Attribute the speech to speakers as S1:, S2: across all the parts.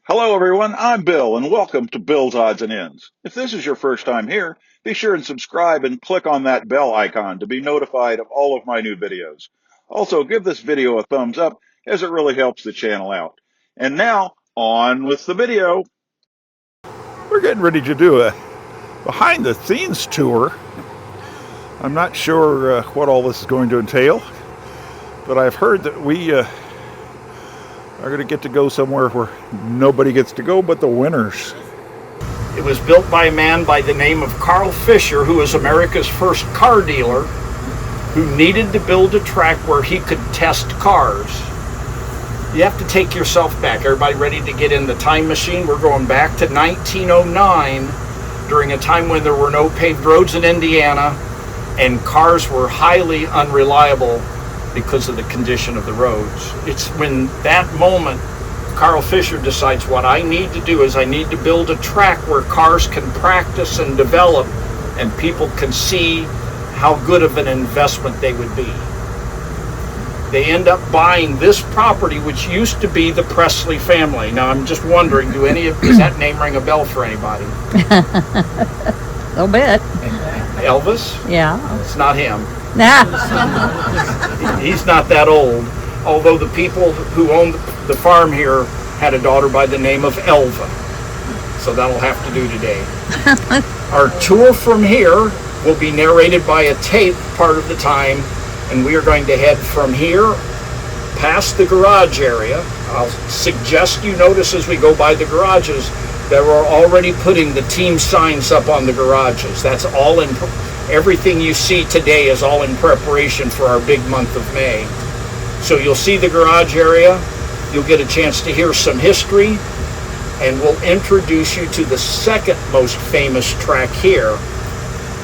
S1: Hello, everyone. I'm Bill, and welcome to Bill's Odds and Ends. If this is your first time here, be sure and subscribe and click on that bell icon to be notified of all of my new videos. Also, give this video a thumbs up as it really helps the channel out. And now, on with the video. We're getting ready to do a behind-the-scenes tour. I'm not sure what all this is going to entail, but I've heard that we are going to get to go somewhere where nobody gets to go but the winners.
S2: It was built by a man by the name of Carl Fisher, who was America's first car dealer, who needed to build a track where he could test cars. You have to take yourself back. Everybody ready to get in the time machine? We're going back to 1909, during a time when there were no paved roads in Indiana, and cars were highly unreliable because of the condition of the roads. It's when that moment Carl Fisher decides, what I need to do is I need to build a track where cars can practice and develop and people can see how good of an investment they would be. They end up buying this property, which used to be the Presley family. Now I'm just wondering, does that name ring a bell for anybody?
S3: A little bit.
S2: Elvis?
S3: Yeah.
S2: It's not him.
S3: Nah.
S2: He's not that old. Although the people who owned the farm here had a daughter by the name of Elva. So that'll have to do today. Our tour from here will be narrated by a tape part of the time, and we are going to head from here past the garage area. I'll suggest you notice as we go by the garages that we're already putting the team signs up on the garages. That's all in, everything you see today is all in preparation for our big month of May. So you'll see the garage area, you'll get a chance to hear some history, and we'll introduce you to the second most famous track here.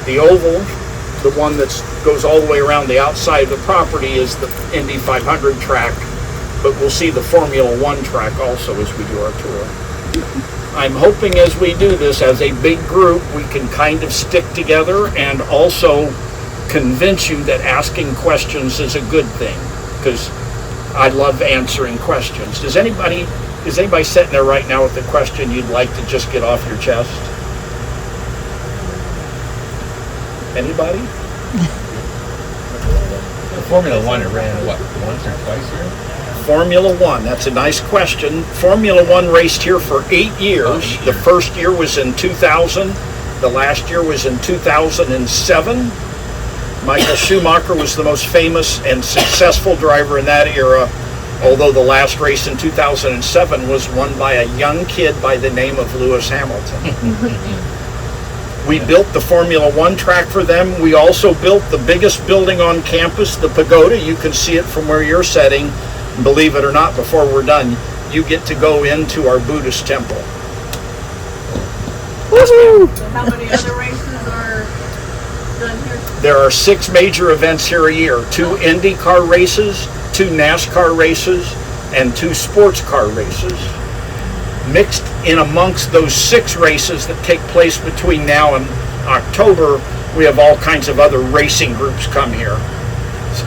S2: The oval, the one that goes all the way around the outside of the property, is the Indy 500 track, but we'll see the Formula One track also as we do our tour. I'm hoping as we do this as a big group, we can kind of stick together and also convince you that asking questions is a good thing, because I love answering questions. Is anybody sitting there right now with a question you'd like to just get off your chest? Anybody?
S4: The Formula One, it ran, what, once or twice here?
S2: Formula One, that's a nice question. Formula One raced here for 8 years. The first year was in 2000. The last year was in 2007. Michael Schumacher was the most famous and successful driver in that era, although the last race in 2007 was won by a young kid by the name of Lewis Hamilton. We built the Formula One track for them. We also built the biggest building on campus, the pagoda. You can see it from where you're sitting. Believe it or not, before we're done, you get to go into our Buddhist temple.
S5: So how many other races are done here?
S2: There are 6 major events here a year: 2 IndyCar races, 2 NASCAR races, and 2 sports car races. Mixed in amongst those 6 races that take place between now and October, we have all kinds of other racing groups come here.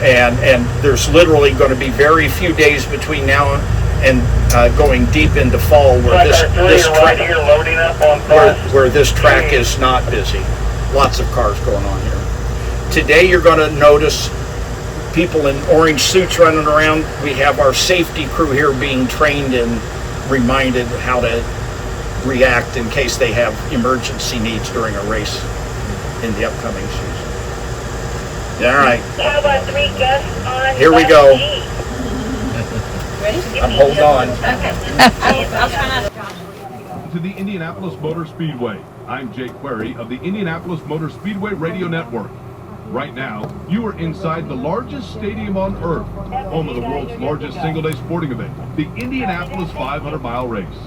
S2: And there's literally going to be very few days between now and going deep into fall where this track is not busy. Lots of cars going on here. Today you're going to notice people in orange suits running around. We have our safety crew here being trained and reminded how to react in case they have emergency needs during a race in the upcoming season. All right.
S6: How about 3 guests on
S2: Here we go.
S5: Ready?
S2: I'm holding on.
S5: Okay. I'll try not to.
S7: To the Indianapolis Motor Speedway. I'm Jake Query of the Indianapolis Motor Speedway Radio Network. Right now, you are inside the largest stadium on earth, home of the world's largest single-day sporting event, the Indianapolis 500-mile race.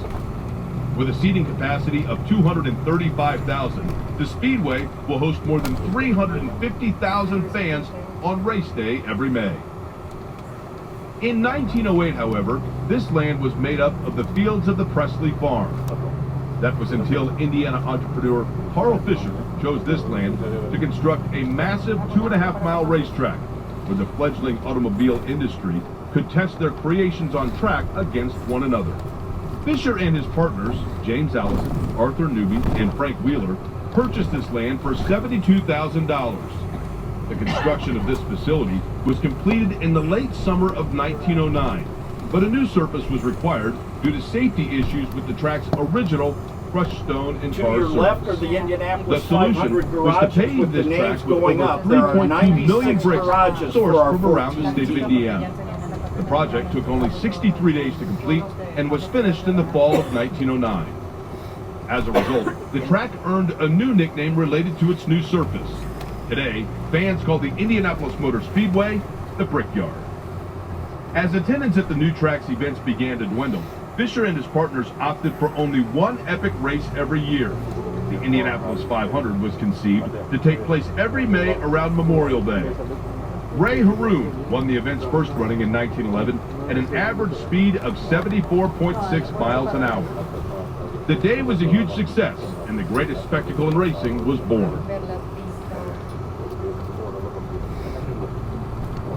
S7: With a seating capacity of 235,000, the Speedway will host more than 350,000 fans on race day every May. In 1908, however, this land was made up of the fields of the Presley farm. That was until Indiana entrepreneur Carl Fisher chose this land to construct a massive 2.5-mile racetrack where the fledgling automobile industry could test their creations on track against one another. Fisher and his partners, James Allison, Arthur Newby, and Frank Wheeler, purchased this land for $72,000. The construction of this facility was completed in the late summer of 1909, but a new surface was required due to safety issues with the track's original crushed stone and
S2: To
S7: tar
S2: your left are
S7: surface.
S2: the Indianapolis
S7: The solution
S2: 500
S7: was to
S2: garages
S7: pave
S2: with the
S7: this
S2: names
S7: track with
S2: going
S7: over
S2: up. There are
S7: 3.2 million
S2: 96
S7: bricks
S2: garages for
S7: sourced
S2: our
S7: from around the
S2: 14
S7: state of
S2: teams.
S7: Indiana. The project took only 63 days to complete and was finished in the fall of 1909. As a result, the track earned a new nickname related to its new surface. Today, fans call the Indianapolis Motor Speedway the Brickyard. As attendance at the new track's events began to dwindle, Fisher and his partners opted for only one epic race every year. The Indianapolis 500 was conceived to take place every May around Memorial Day. Ray Haroon won the event's first running in 1911 at an average speed of 74.6 miles an hour. The day was a huge success, and the greatest spectacle in racing was born.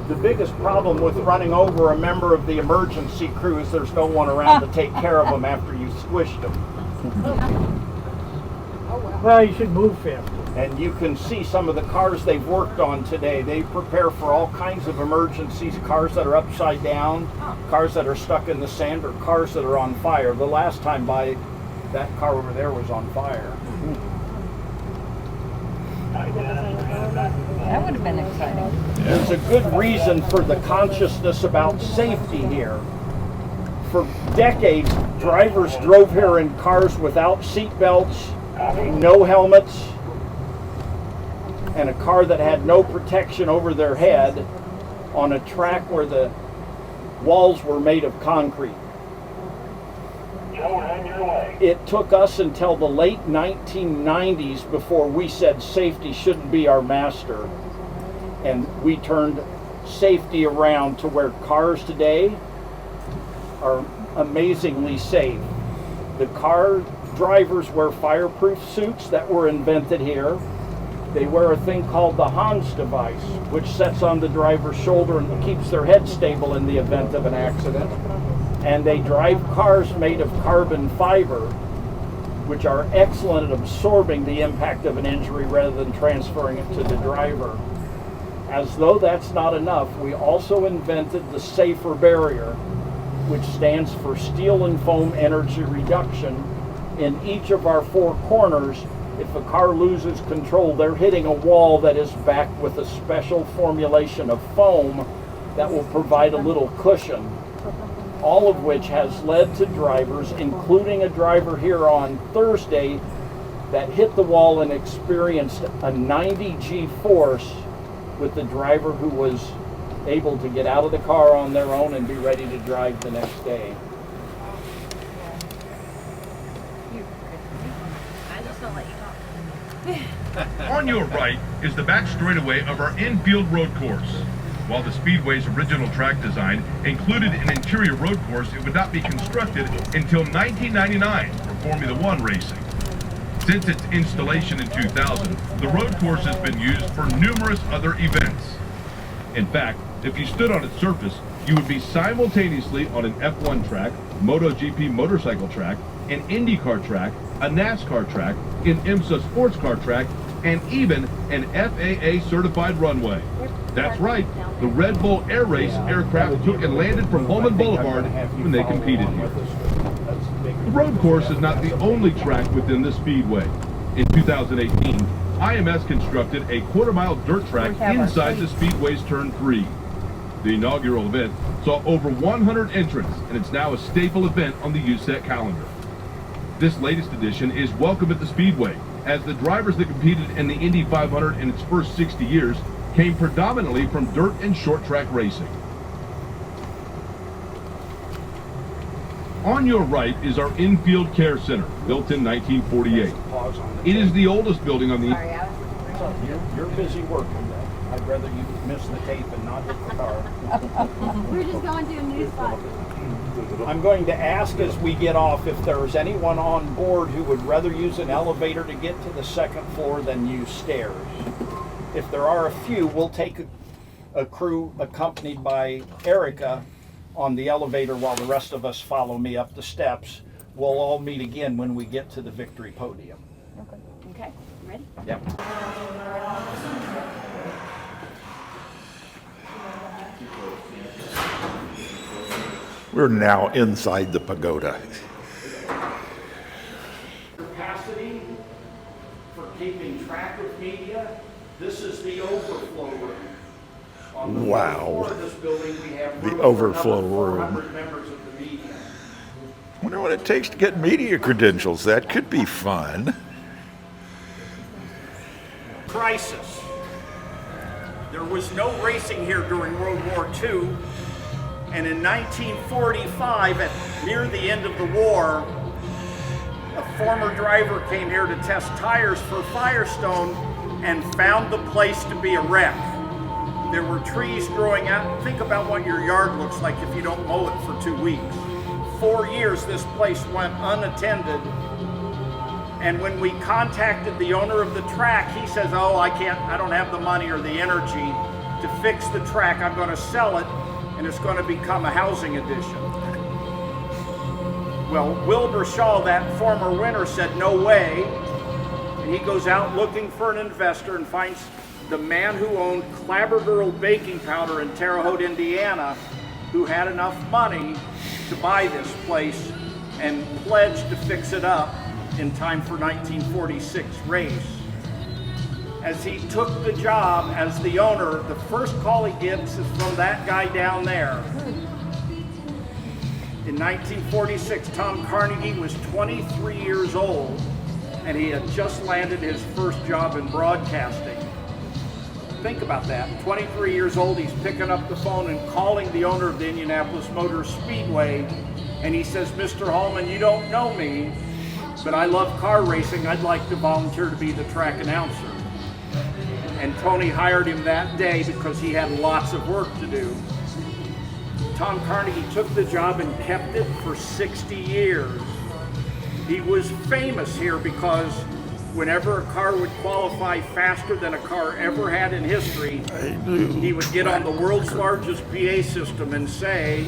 S2: The biggest problem with running over a member of the emergency crew is there's no one around to take care of them after you squished them.
S8: Well, you should move fast.
S2: And you can see some of the cars they've worked on today. They prepare for all kinds of emergencies, cars that are upside down, cars that are stuck in the sand, or cars that are on fire. The last time by, that car over there was on fire.
S3: That would have been exciting.
S2: There's a good reason for the consciousness about safety here. For decades, drivers drove here in cars without seat belts, no helmets, and a car that had no protection over their head on a track where the walls were made of concrete. It took us until the late 1990s before we said safety shouldn't be our master. And we turned safety around to where cars today are amazingly safe. The car drivers wear fireproof suits that were invented here. They wear a thing called the Hans device, which sets on the driver's shoulder and keeps their head stable in the event of an accident. And they drive cars made of carbon fiber, which are excellent at absorbing the impact of an injury rather than transferring it to the driver. As though that's not enough, we also invented the safer barrier, which stands for steel and foam energy reduction. In each of our four corners, if a car loses control, they're hitting a wall that is backed with a special formulation of foam that will provide a little cushion. All of which has led to drivers, including a driver here on Thursday, that hit the wall and experienced a 90 G-force with the driver who was able to get out of the car on their own and be ready to drive the next day.
S7: On your right is the back straightaway of our infield road course. While the Speedway's original track design included an interior road course, it would not be constructed until 1999 for Formula One racing. Since its installation in 2000, the road course has been used for numerous other events. In fact, if you stood on its surface, you would be simultaneously on an F1 track, MotoGP motorcycle track, an IndyCar track, a NASCAR track, an IMSA sports car track, and even an FAA certified runway. That's right, the Red Bull Air Race aircraft took and landed from Pullman Boulevard when they competed here. The road course is not the only track within the Speedway. In 2018, IMS constructed a quarter-mile dirt track inside the Speedway's Turn 3. The inaugural event saw over 100 entrants, and it's now a staple event on the USEC calendar. This latest edition is welcome at the Speedway, as the drivers that competed in the Indy 500 in its first 60 years came predominantly from dirt and short track racing. On your right is our infield care center, built in 1948. It is the oldest building on the...
S2: You're busy working. I'd rather you miss the tape and not hit the car.
S5: We're just going to a news spot.
S2: I'm going to ask as we get off if there's anyone on board who would rather use an elevator to get to the second floor than use stairs. If there are a few, we'll take a crew accompanied by Erica on the elevator while the rest of us follow me up the steps. we'll all meet again when we get to the victory podium.
S9: Okay, ready?
S2: Yep.
S1: We're now inside the pagoda.
S2: Capacity for keeping track of media. This is the overflow room. On the
S1: Wow.
S2: fourth floor of this building, we have
S1: The
S2: room for
S1: overflow
S2: another
S1: room.
S2: 400 members of the media.
S1: Wonder what it takes to get media credentials. That could be fun.
S2: Crisis. There was no racing here during World War II, and in 1945, near the end of the war, a former driver came here to test tires for Firestone and found the place to be a wreck. There were trees growing out. Think about what your yard looks like if you don't mow it for 2 weeks. 4 years this place went unattended. And when we contacted the owner of the track, he says, oh, I don't have the money or the energy to fix the track. I'm going to sell it, and it's going to become a housing addition. Well, Wilbur Shaw, that former winner, said, no way. And he goes out looking for an investor and finds the man who owned Clabber Girl Baking Powder in Terre Haute, Indiana, who had enough money to buy this place and pledged to fix it up in time for 1946 race. As he took the job as the owner, the first call he gets is from that guy down there. In 1946, Tom Carnegie was 23 years old, and he had just landed his first job in broadcasting. Think about that. 23 years old, he's picking up the phone and calling the owner of the Indianapolis Motor Speedway, and he says, Mr. Hallman, you don't know me, but I love car racing. I'd like to volunteer to be the track announcer. And Tony hired him that day because he had lots of work to do. Tom Carnegie took the job and kept it for 60 years. He was famous here because whenever a car would qualify faster than a car ever had in history, he would get on the world's largest PA system and say,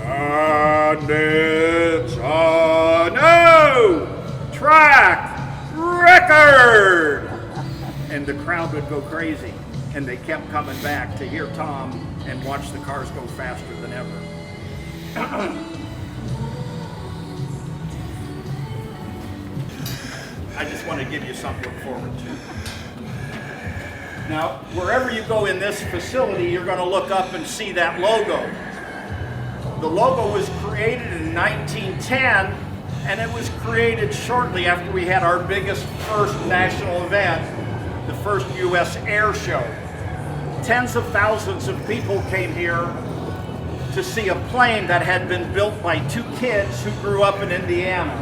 S2: and it's a new track record! And the crowd would go crazy, and they kept coming back to hear Tom and watch the cars go faster than ever. I just want to give you something to look forward to. Now, wherever you go in this facility, you're going to look up and see that logo. The logo was created in 1910, and it was created shortly after we had our biggest first national event, the first U.S. Air Show. Tens of thousands of people came here to see a plane that had been built by two kids who grew up in Indiana.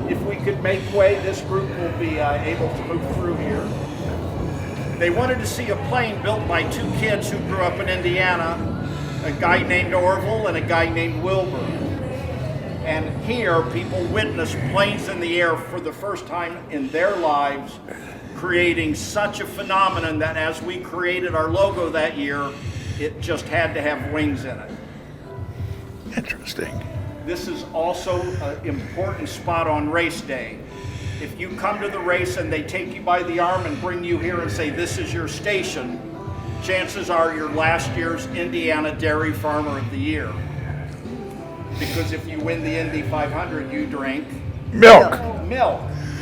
S2: If we could make way, this group will be able to move through here. They wanted to see a plane built by two kids who grew up in Indiana, a guy named Orville and a guy named Wilbur. And here, people witnessed planes in the air for the first time in their lives, creating such a phenomenon that as we created our logo that year, it just had to have wings in it.
S1: Interesting.
S2: This is also an important spot on race day. If you come to the race and they take you by the arm and bring you here and say, this is your station, chances are you're last year's Indiana Dairy Farmer of the Year. Because if you win the Indy 500, you drink
S1: Milk.
S2: milk.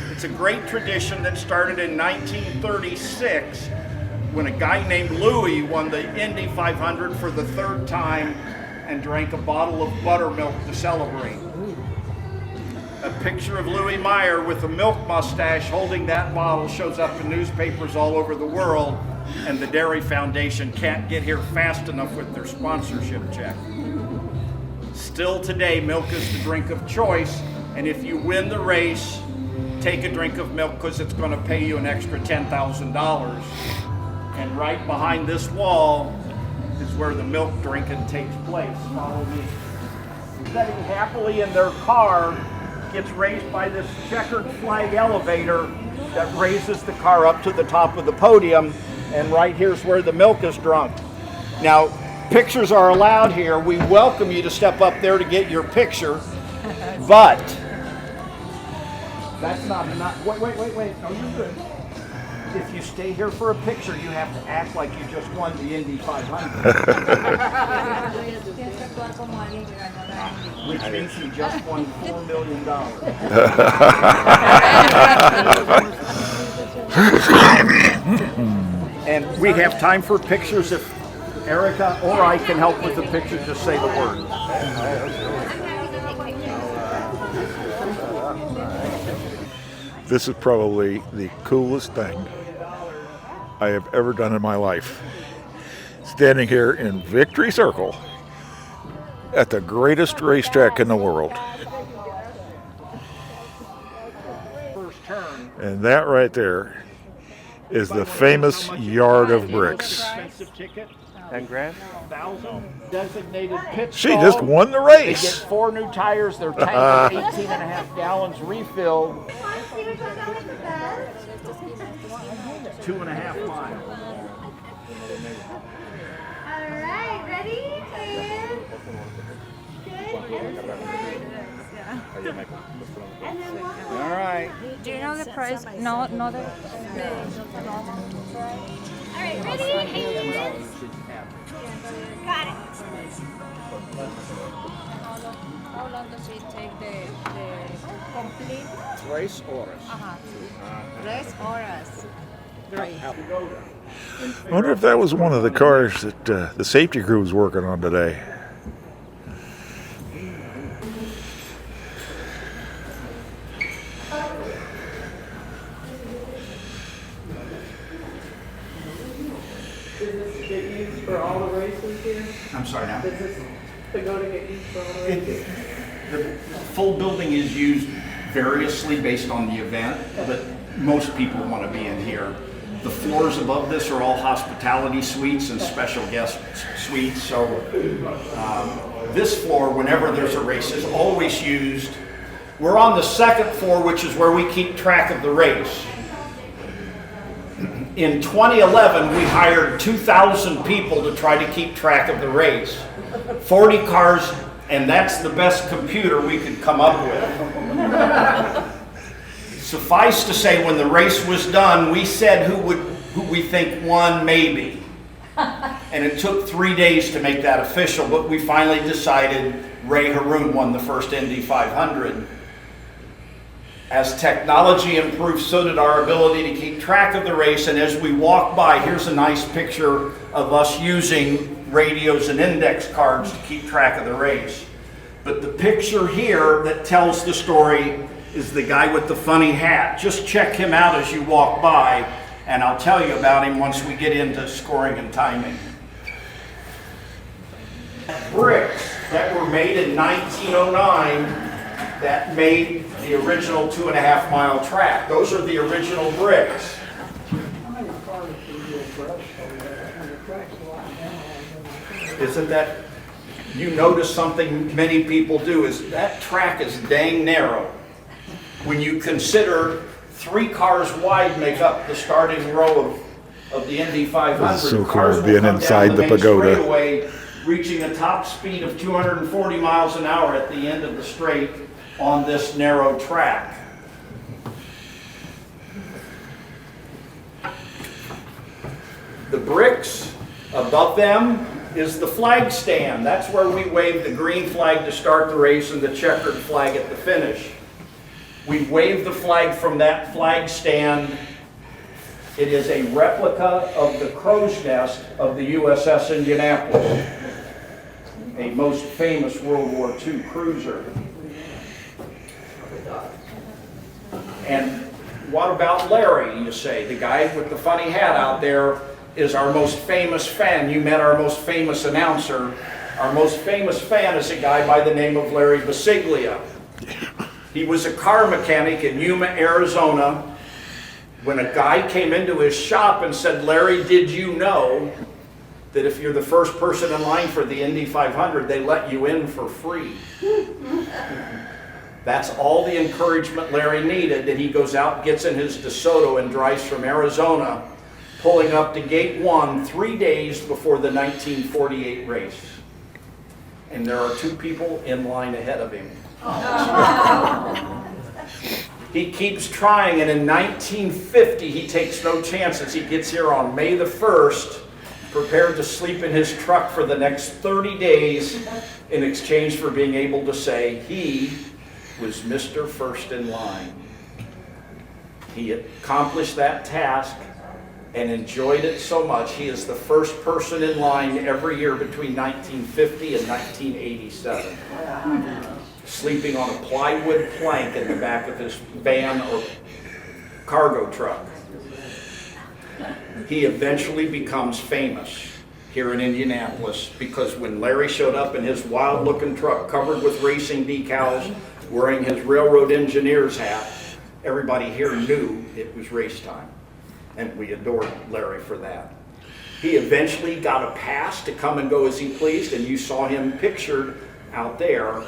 S2: It's a great tradition that started in 1936 when a guy named Louis won the Indy 500 for the third time and drank a bottle of buttermilk to celebrate. A picture of Louis Meyer with a milk mustache holding that bottle shows up in newspapers all over the world, and the Dairy Foundation can't get here fast enough with their sponsorship check. Still today, milk is the drink of choice, and if you win the race, take a drink of milk because it's going to pay you an extra $10,000. And right behind this wall is where the milk drinking takes place. Follow me. Sitting happily in their car gets raised by this checkered flag elevator that raises the car up to the top of the podium, and right here's where the milk is drunk. Now, pictures are allowed here. We welcome you to step up there to get your picture. But that's not enough. Wait. No, you're good. If you stay here for a picture, you have to act like you just won the Indy 500. Which means he just won $4 million. And we have time for pictures. If Erica or I can help with the picture, just say the word.
S10: This is probably the coolest thing I have ever done in my life. Standing here in Victory Circle at the greatest racetrack in the world. And that right there is the famous Yard of Bricks.
S11: 10 grand?
S2: Designated pit
S10: She just won the race.
S2: They get 4 new tires. Their tank is 18.5 gallons refilled. 2.5 miles.
S6: All right, ready?
S2: All right.
S3: Do you know the price? No, the normal price.
S6: All right, ready? Got it.
S3: How long does it take the complete
S2: Race orders.
S3: race hours?
S10: I wonder if that was one of the cars that the safety crew was working on today.
S5: For all the races here?
S2: I'm sorry now.
S5: Does this pagoda get used for all the races?
S2: The full building is used variously based on the event, but most people want to be in here. The floors above this are all hospitality suites and special guest suites. So this floor, whenever there's a race, is always used. We're on the second floor, which is where we keep track of the race. In 2011, we hired 2,000 people to try to keep track of the race. 40 cars, and that's the best computer we could come up with. Suffice to say, when the race was done, we said who we think won, maybe. And it took 3 days to make that official, but we finally decided Ray Haroon won the first Indy 500. As technology improved, so did our ability to keep track of the race. And as we walk by, here's a nice picture of us using radios and index cards to keep track of the race. But the picture here that tells the story is the guy with the funny hat. Just check him out as you walk by, and I'll tell you about him once we get into scoring and timing. Bricks that were made in 1909 that made the original 2.5 mile track. Those are the original bricks. Isn't that, you notice something many people do, is that track is dang narrow. When you consider 3 cars wide make up the starting row of the Indy 500,
S10: It's so
S2: cars
S10: cool
S2: will
S10: being
S2: come
S10: inside
S2: down
S10: the
S2: main
S10: pagoda.
S2: straightaway, reaching a top speed of 240 miles an hour at the end of the straight on this narrow track. The bricks above them is the flag stand. That's where we wave the green flag to start the race and the checkered flag at the finish. We wave the flag from that flag stand. It is a replica of the crow's nest of the USS Indianapolis, a most famous World War II cruiser. And what about Larry, you say? The guy with the funny hat out there is our most famous fan. You met our most famous announcer. Our most famous fan is a guy by the name of Larry Basiglia. He was a car mechanic in Yuma, Arizona. When a guy came into his shop and said, "Larry, did you know that if you're the first person in line for the Indy 500, they let you in for free?" That's all the encouragement Larry needed, and he goes out, gets in his DeSoto, and drives from Arizona, pulling up to gate 1 3 days before the 1948 race. And there are 2 people in line ahead of him. He keeps trying, and in 1950, he takes no chances. He gets here on May the 1st, prepared to sleep in his truck for the next 30 days in exchange for being able to say he was Mr. First in Line. He accomplished that task and enjoyed it so much. He is the first person in line every year between 1950 and 1987. Sleeping on a plywood plank in the back of his van or cargo truck. He eventually becomes famous here in Indianapolis because when Larry showed up in his wild-looking truck covered with racing decals, wearing his railroad engineer's hat, everybody here knew it was race time. And we adored Larry for that. He eventually got a pass to come and go as he pleased, and you saw him pictured out there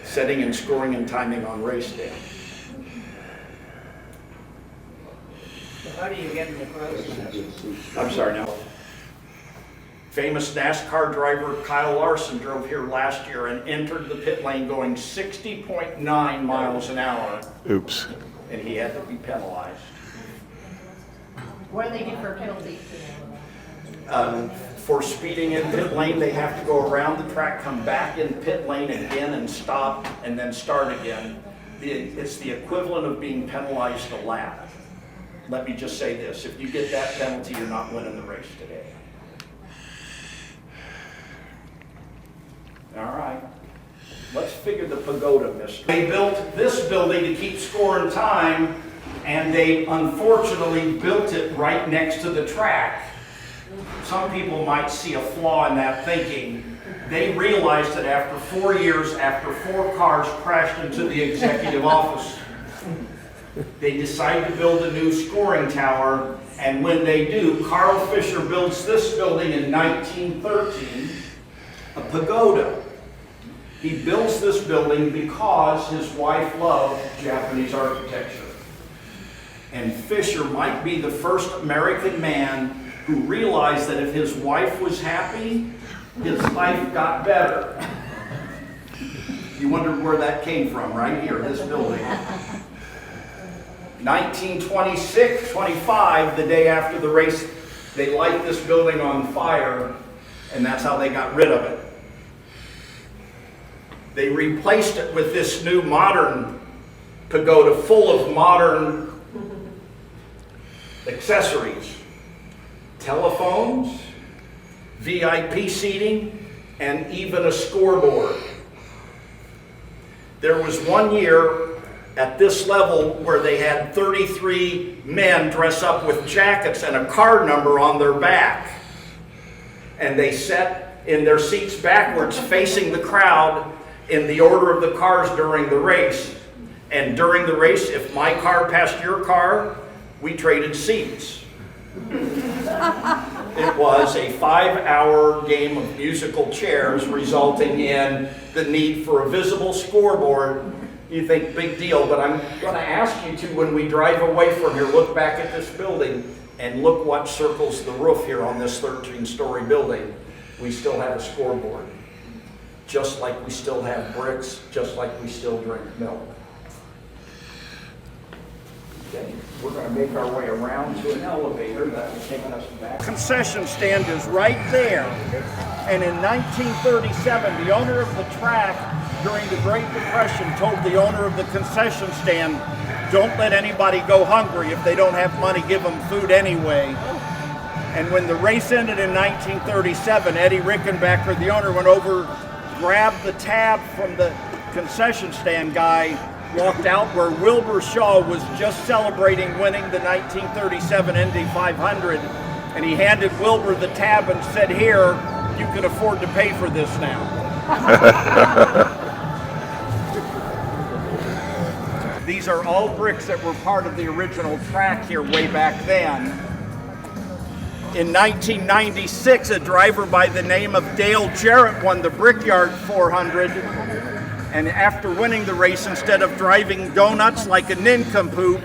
S2: setting and scoring and timing on race day.
S8: How do you get in the process?
S2: I'm sorry, now. Famous NASCAR driver Kyle Larson drove here last year and entered the pit lane going 60.9 miles an hour.
S10: Oops.
S2: And he had to be penalized.
S5: What do they do for a penalty?
S2: For speeding in pit lane, they have to go around the track, come back in pit lane again and stop, and then start again. It's the equivalent of being penalized a lap. Let me just say this, if you get that penalty, you're not winning the race today. All right, let's figure the pagoda mystery. They built this building to keep score and time, and they unfortunately built it right next to the track. Some people might see a flaw in that thinking. They realized that after 4 years, after 4 cars crashed into the executive office, they decided to build a new scoring tower, and when they do, Carl Fisher builds this building in 1913, a pagoda. He builds this building because his wife loved Japanese architecture. And Fisher might be the first American man who realized that if his wife was happy, his life got better. You wondered where that came from, right here, this building. 1926-25, the day after the race, they light this building on fire, and that's how they got rid of it. They replaced it with this new modern pagoda full of modern accessories. Telephones, VIP seating, and even a scoreboard. There was one year at this level where they had 33 men dress up with jackets and a car number on their back. And they sat in their seats backwards facing the crowd in the order of the cars during the race. And during the race, if my car passed your car, we traded seats. It was a 5-hour game of musical chairs, resulting in the need for a visible scoreboard. You think, big deal, but I'm going to ask you to, when we drive away from here, look back at this building and look what circles the roof here on this 13-story building. We still have a scoreboard, just like we still have bricks, just like we still drink milk. Okay. We're going to make our way around to an elevator that will take us back. Concession stand is right there. And in 1937, the owner of the track during the Great Depression told the owner of the concession stand, don't let anybody go hungry. If they don't have money, give them food anyway. And when the race ended in 1937, Eddie Rickenbacker, the owner, went over, grabbed the tab from the concession stand guy, walked out where Wilbur Shaw was just celebrating winning the 1937 Indy 500, and he handed Wilbur the tab and said, here, you can afford to pay for this now. These are all bricks that were part of the original track here way back then. In 1996, a driver by the name of Dale Jarrett won the Brickyard 400. And after winning the race, instead of driving donuts like a nincompoop,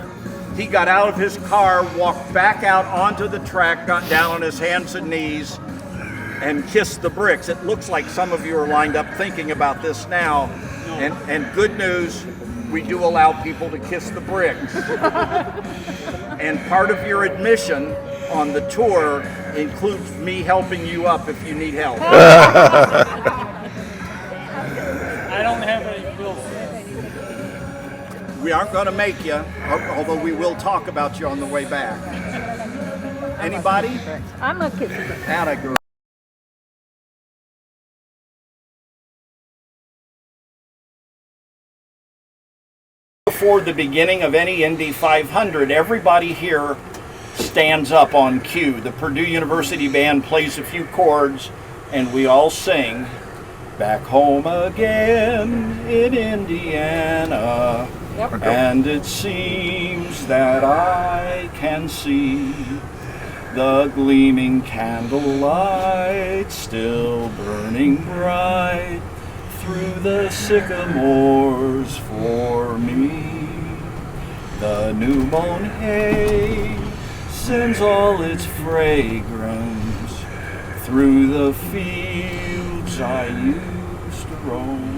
S2: he got out of his car, walked back out onto the track, got down on his hands and knees, and kissed the bricks. It looks like some of you are lined up thinking about this now. And good news, we do allow people to kiss the bricks. And part of your admission on the tour includes me helping you up if you need help.
S12: I don't have any bills.
S2: We aren't going to make you, although we will talk about you on the way back. Anybody?
S3: I'm a kid.
S2: Atta girl. Before the beginning of any Indy 500, everybody here stands up on cue. The Purdue University band plays a few chords, and we all sing, "Back home again in Indiana." Yep. And it seems that I can see the gleaming candlelight still burning bright through the sycamores for me. The new mown hay sends all its fragrance through the fields I used to roam.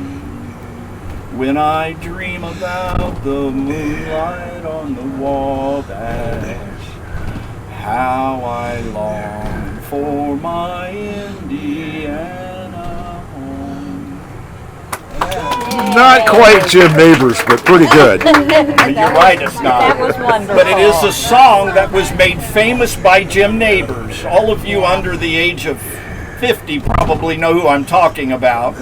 S2: When I dream about the moonlight on the Wabash, how I long for my Indiana home.
S10: Not quite Jim Neighbors, but pretty good.
S2: You're right, it's not.
S9: That was wonderful.
S2: But it is a song that was made famous by Jim Neighbors. All of you under the age of 50 probably know who I'm talking about.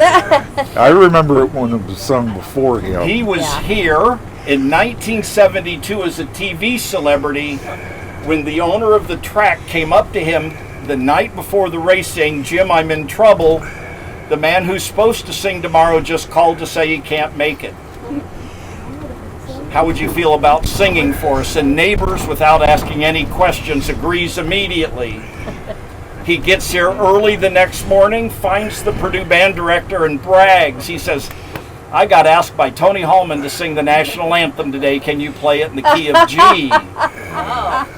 S10: I remember it when it was sung before him.
S2: He was here in 1972 as a TV celebrity when the owner of the track came up to him the night before the race saying, "Jim, I'm in trouble. The man who's supposed to sing tomorrow just called to say he can't make it. How would you feel about singing for us?" And Neighbors, without asking any questions, agrees immediately. He gets here early the next morning, finds the Purdue band director and brags. He says, "I got asked by Tony Hallman to sing the national anthem today. Can you play it in the key of G?"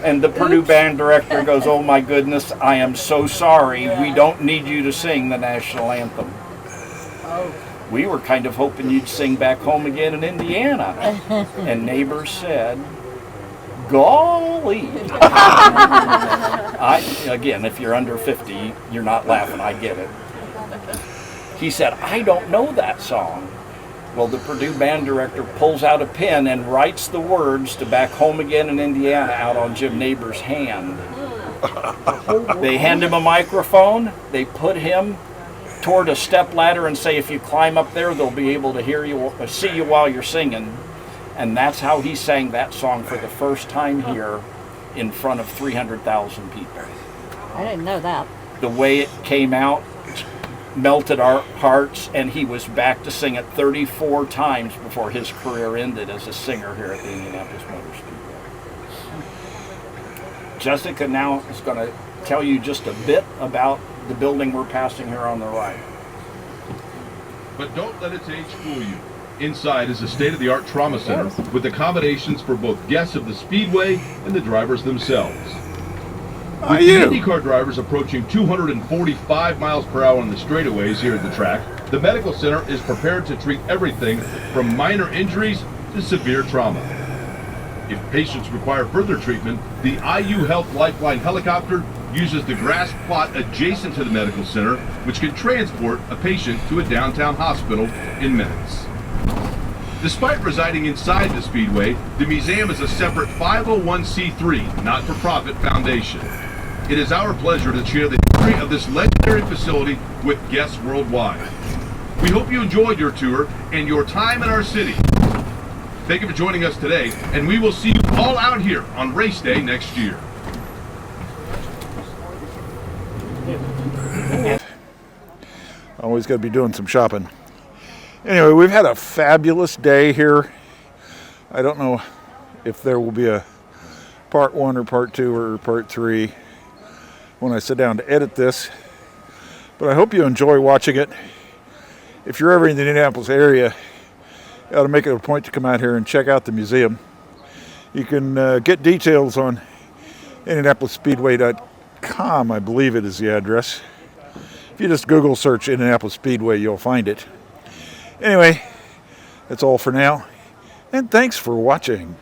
S2: And the Purdue band director goes, "Oh my goodness, I am so sorry. We don't need you to sing the national anthem. We were kind of hoping you'd sing Back Home Again in Indiana." And Neighbors said, "Golly." Again, if you're under 50, you're not laughing, I get it. He said, "I don't know that song." Well, the Purdue band director pulls out a pen and writes the words to Back Home Again in Indiana out on Jim Neighbors' hand. They hand him a microphone, they put him toward a step ladder and say, "If you climb up there, they'll be able to hear you, see you while you're singing." And that's how he sang that song for the first time here in front of 300,000 people.
S9: I didn't know that.
S2: The way it came out melted our hearts, and he was back to sing it 34 times before his career ended as a singer here at the Indianapolis Motor Speedway. Jessica now is going to tell you just a bit about the building we're passing here on the right.
S7: But don't let its age fool you. Inside is a state-of-the-art trauma center with accommodations for both guests of the Speedway and the drivers themselves. With the IndyCar drivers approaching 245 miles per hour on the straightaways here at the track, the medical center is prepared to treat everything from minor injuries to severe trauma. If patients require further treatment, the IU Health Lifeline helicopter uses the grass plot adjacent to the medical center, which can transport a patient to a downtown hospital in minutes. Despite residing inside the Speedway, the museum is a separate 501c3 not-for-profit foundation. It is our pleasure to share the history of this legendary facility with guests worldwide. We hope you enjoyed your tour and your time in our city. Thank you for joining us today, and we will see you all out here on race day next year.
S10: Always got to be doing some shopping. Anyway, we've had a fabulous day here. I don't know if there will be a part 1 or part 2 or part 3 when I sit down to edit this, but I hope you enjoy watching it. If you're ever in the Indianapolis area, you ought to make it a point to come out here and check out the museum. You can get details on IndianapolisSpeedway.com, I believe it is the address. If you just Google search Indianapolis Speedway, you'll find it. Anyway, That's all for now, and thanks for watching.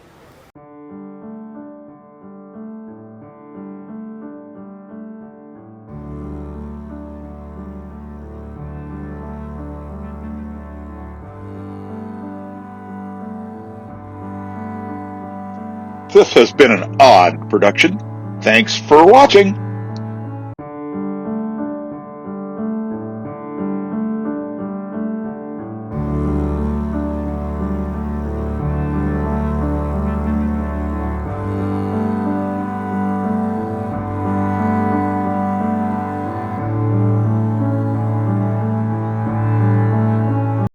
S1: This has been an odd production. Thanks for watching.